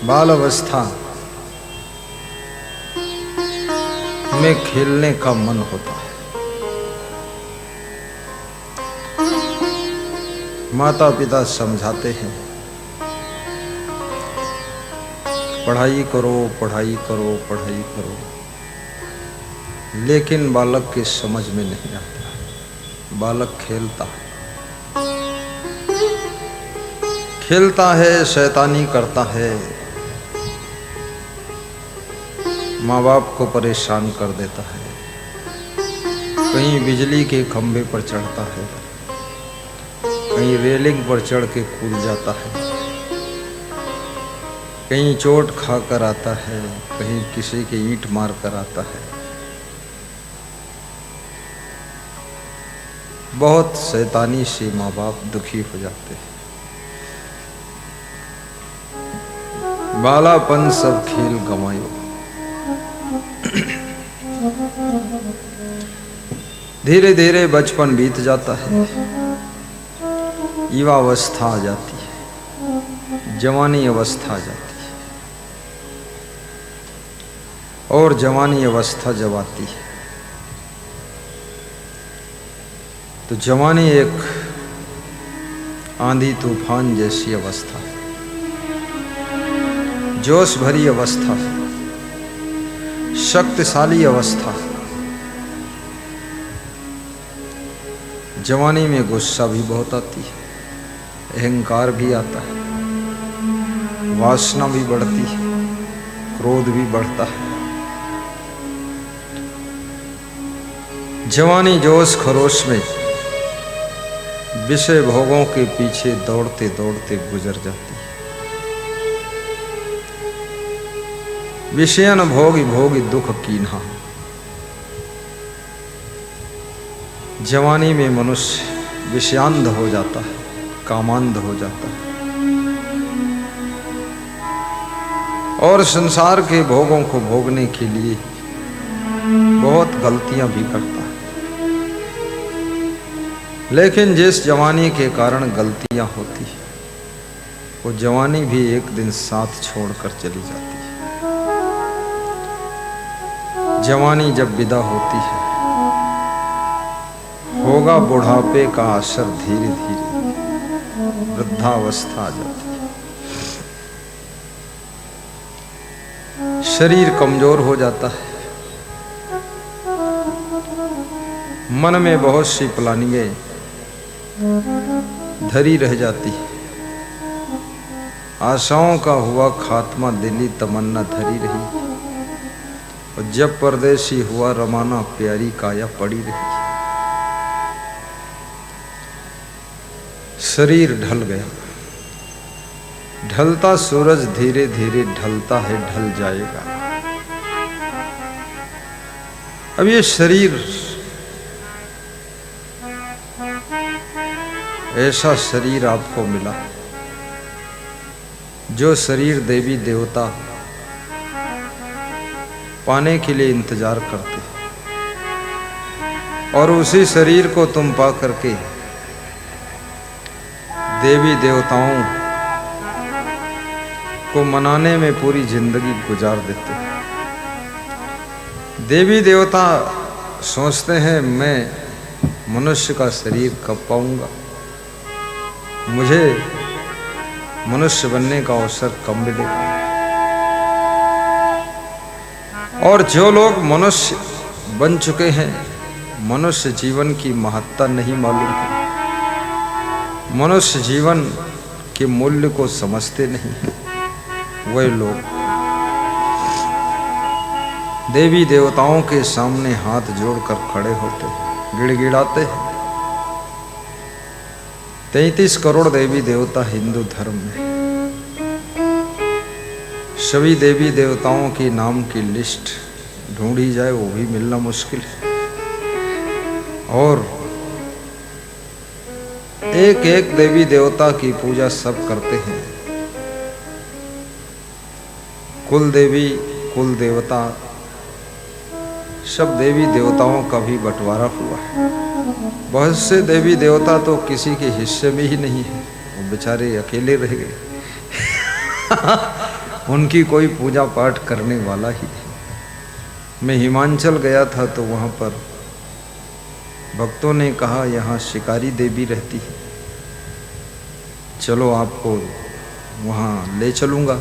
बाल अवस्था में खेलने का मन होता है। माता पिता समझाते हैं पढ़ाई करो पढ़ाई करो पढ़ाई करो, लेकिन बालक के समझ में नहीं आता। बालक खेलता है, शैतानी करता है, माँ बाप को परेशान कर देता है, कहीं बिजली के खंभे पर चढ़ता है, कहीं रेलिंग पर चढ़ के कूद जाता है, कहीं चोट खा कर आता है, कहीं किसी के ईंट मार कर आता है। बहुत शैतानी से माँ बाप दुखी हो जाते हैं। बालापन सब खेल गंवायो, धीरे धीरे बचपन बीत जाता है, युवावस्था आ जाती है, जवानी अवस्था आ जाती है। और जवानी अवस्था जब आती है तो जवानी एक आंधी तूफान जैसी अवस्था है, जोश भरी अवस्था है, शक्तिशाली अवस्था है। जवानी में गुस्सा भी बहुत आती है, अहंकार भी आता है, वासना भी बढ़ती है, क्रोध भी बढ़ता है। जवानी जोश खरोश में विषय भोगों के पीछे दौड़ते दौड़ते गुजर जाती है। विषयन भोगी भोगी दुख कीन्हा। जवानी में मनुष्य विषयांध हो जाता है, कामांध हो जाता है और संसार के भोगों को भोगने के लिए बहुत गलतियां भी करता है। लेकिन जिस जवानी के कारण गलतियां होती है वो जवानी भी एक दिन साथ छोड़कर चली जाती है। जवानी जब विदा होती है होगा बुढ़ापे का असर, धीरे धीरे वृद्धावस्था आ जाती है, शरीर कमजोर हो जाता है, मन में बहुत सी प्लानिंगें धरी रह जाती है, आशाओं का हुआ खात्मा, दिली तमन्ना धरी रही, और जब परदेसी हुआ रमाना प्यारी काया पड़ी रही। शरीर ढल गया, ढलता सूरज धीरे धीरे ढलता है, ढल जाएगा। अब ये शरीर ऐसा शरीर आपको मिला जो शरीर देवी देवता पाने के लिए इंतजार करते और उसी शरीर को तुम पा करके देवी देवताओं को मनाने में पूरी जिंदगी गुजार देते हैं। देवी देवता सोचते हैं मैं मनुष्य का शरीर कब पाऊंगा, मुझे मनुष्य बनने का अवसर कब मिलेगा। और जो लोग मनुष्य बन चुके हैं, मनुष्य जीवन की महत्ता नहीं मालूम है, मनुष्य जीवन के मूल्य को समझते नहीं, वही लोग देवी देवताओं के सामने हाथ जोड़कर खड़े होते हैं, गिड़गिड़ाते हैं। 33 करोड़ देवी देवता हिंदू धर्म में, सभी देवी देवताओं के नाम की लिस्ट ढूंढी जाए वो भी मिलना मुश्किल है। और एक एक देवी देवता की पूजा सब करते हैं। कुल देवी कुल देवता सब देवी देवताओं का भी बंटवारा हुआ है। बहुत से देवी देवता तो किसी के हिस्से में ही नहीं है, वो बेचारे अकेले रह गए। उनकी कोई पूजा पाठ करने वाला ही नहीं। मैं हिमाचल गया था तो वहाँ पर भक्तों ने कहा यहाँ शिकारी देवी रहती है, चलो आपको वहाँ ले चलूँगा।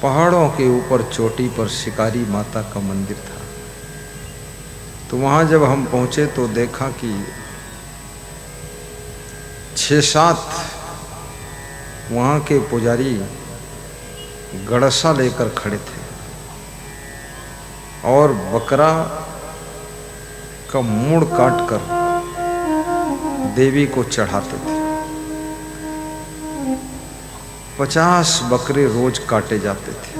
पहाड़ों के ऊपर चोटी पर शिकारी माता का मंदिर था। तो वहाँ जब हम पहुँचे तो देखा कि 6-7 वहाँ के पुजारी गड़सा लेकर खड़े थे और बकरा का मूड़ काटकर देवी को चढ़ाते थे। 50 बकरे रोज काटे जाते थे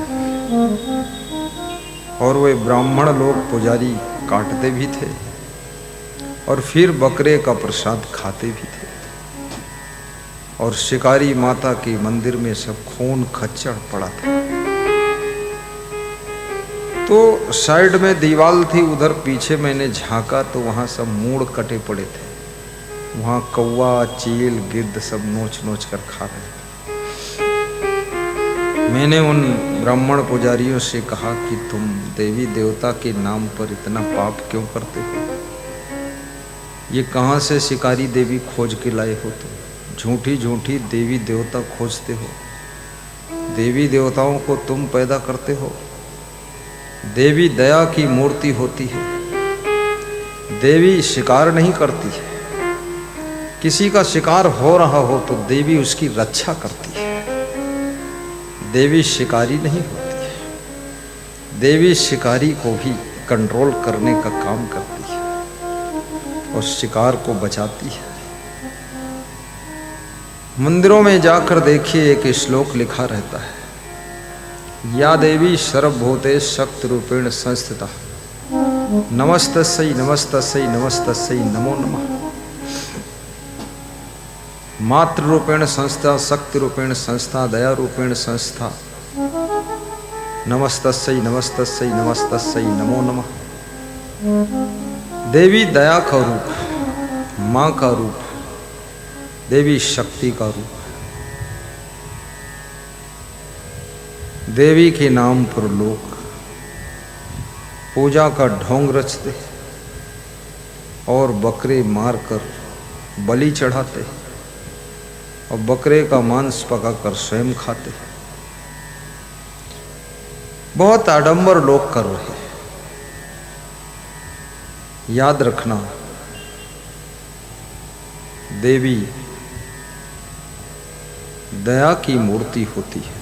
और वे ब्राह्मण लोग पुजारी काटते भी थे और फिर बकरे का प्रसाद खाते भी थे। और शिकारी माता के मंदिर में सब खून खच्चड़ पड़ा था। तो साइड में दीवार थी, उधर पीछे मैंने झांका तो वहाँ सब मूड़ कटे पड़े थे। वहाँ कौवा, चील, गिद्ध सब नोच नोच कर खा रहे थे। मैंने उन ब्राह्मण पुजारियों से कहा कि तुम देवी देवता के नाम पर इतना पाप क्यों करते हो? ये कहाँ से शिकारी देवी खोज के लाए हो? तुम झूठी झूठी देवी देवता खोजते हो। देवी देवताओं को तुम पैदा करते हो। देवी दया की मूर्ति होती है। देवी शिकार नहीं करती है। किसी का शिकार हो रहा हो तो देवी उसकी रक्षा करती है। देवी शिकारी नहीं होती है। देवी शिकारी को भी कंट्रोल करने का काम करती है और शिकार को बचाती है। मंदिरों में जाकर देखिए, एक श्लोक लिखा रहता है, या देवी सर्वभूते शक्ति रूपेण संस्थिता नमस्तस्यै नमस्तस्यै नमस्तस्यै नमो नमः। मातृ रूपेण संस्था, शक्ति रूपेण संस्था, दया रूपेण संस्था, नमस्तस्यै नमस्तस्यै नमस्तस्यै नमो नमः। देवी दया का रूप, माँ का रूप, देवी शक्ति का रूप। देवी के नाम पर लोग पूजा का ढोंग रचते और बकरे मारकर बलि चढ़ाते और बकरे का मांस पकाकर स्वयं खाते। बहुत आडंबर लोग कर रहे हैं। याद रखना, देवी दया की मूर्ति होती है।